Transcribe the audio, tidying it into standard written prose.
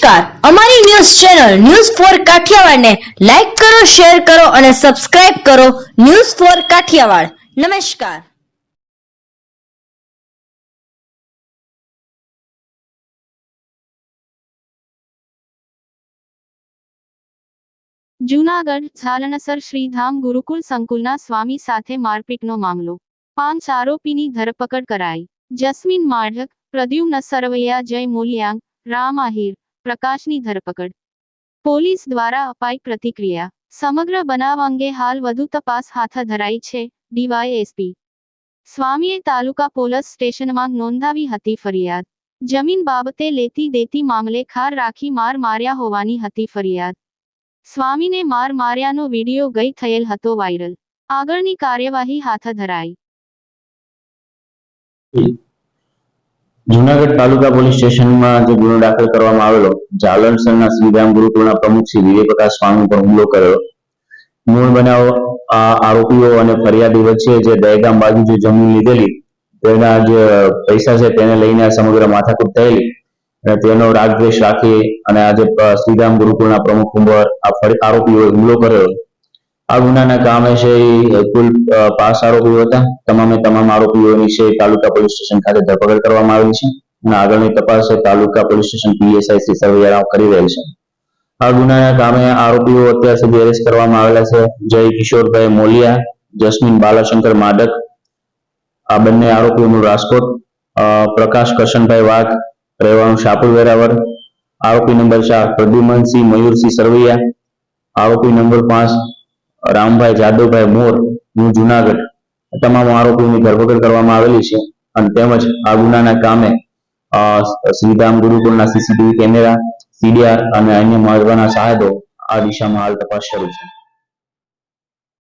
નમસ્કાર, અમારી news channel news for Kathiawad ને લાઈક કરો, શેર કરો અને સબસ્ક્રાઇબ કરો. News for Kathiawad. નમસ્કાર. જૂનાગઢ ઝાલણસર શ્રીધામ ગુરુકુલ સંકુલના સ્વામી સાથે મારપીટનો મામલો. 5 આરોપીની ધરપકડ કરાઈ. જસ્મીન માઢક, પ્રદ્યુમ્ન સરવૈયા, જય મોલિયાંગ, રામ આહિર, પ્રકાશની ધરપકડ. પોલીસ દ્વારા અપાઈ પ્રતિક્રિયા. સમગ્ર બનાવ અંગે હાલ વધુ તપાસ હાથ ધરાઈ છે. ડીવાયએસપી સ્વામીએ તાલુકા પોલીસ સ્ટેશનમાં નોંધાવી હતી ફરિયાદ. જમીન બાબતે લેતી દેતી મામલે ખાર રાખી માર માર્યા હોવાની હતી ફરિયાદ. સ્વામીને માર માર્યાનો વિડીયો ગઈ થયેલ હતો વાયરલ. આગળની કાર્યવાહી હાથ ધરાઈ. જૂનાગઢ તાલુકા પોલીસ સ્ટેશનમાં જે ગુનો દાખલ કરવામાં આવેલો, ઝાલણસરના શ્રીધામ ગુરુકુળના પ્રમુખ શ્રી વિજય પ્રકાશ સ્વામી પર હુમલો કરેલો. મૂળ બનાવ આરોપીઓ અને ફરિયાદી વચ્ચે જે દહેગામ બાજુ જે જમીન લીધેલી તેના જે પૈસા છે તેને લઈને સમગ્ર માથાકૂટ થયેલી અને તેનો રાગદ્વેષ રાખી અને આજે શ્રીધામ ગુરુકુળના પ્રમુખ ઉપર આરોપીઓએ હુમલો કરેલો. આ ગુનાના કામે છે કુલ 5 આરોપીઓ હતા. તમામ આરોપીઓની છે તાલુકા પોલીસ સ્ટેશન ખાતે ધરપકડ કરવામાં આવેલી છે અને આગળની તપાસ taluka police station PSI Shri Sarvaiya કરી રહેલ છે. આ ગુનાના કામે આરોપીઓ અત્યાર સુધી એરેસ્ટ કરવામાં આવેલા છે. જય કિશોરભાઈ મોલિયા, જસ્મીન બાલાશંકર માડક, આ બંને આરોપીઓનું રાજકોટ. પ્રકાશ કરશનભાઈ વાઘ, રહેવાનું શાપુર વેરાવળ. આરોપી નંબર 4 પ્રદ્યુમનસિંહ મયુરસિંહ સરવૈયા. આરોપી નંબર 5 રામભાઈ જાદવભાઈ મોર, નું જુનાગઢ. તમામ આરોપીઓની ધરપકડ કરવામાં આવેલી છે અને તેમજ આ ગુનાના કામે શ્રીધામ ગુરુકુળના સીસીટીવી કેમેરા, સીડીઆર અને અન્ય મહત્વના સાધનો આ દિશામાં હાલ તપાસ શરૂ છે.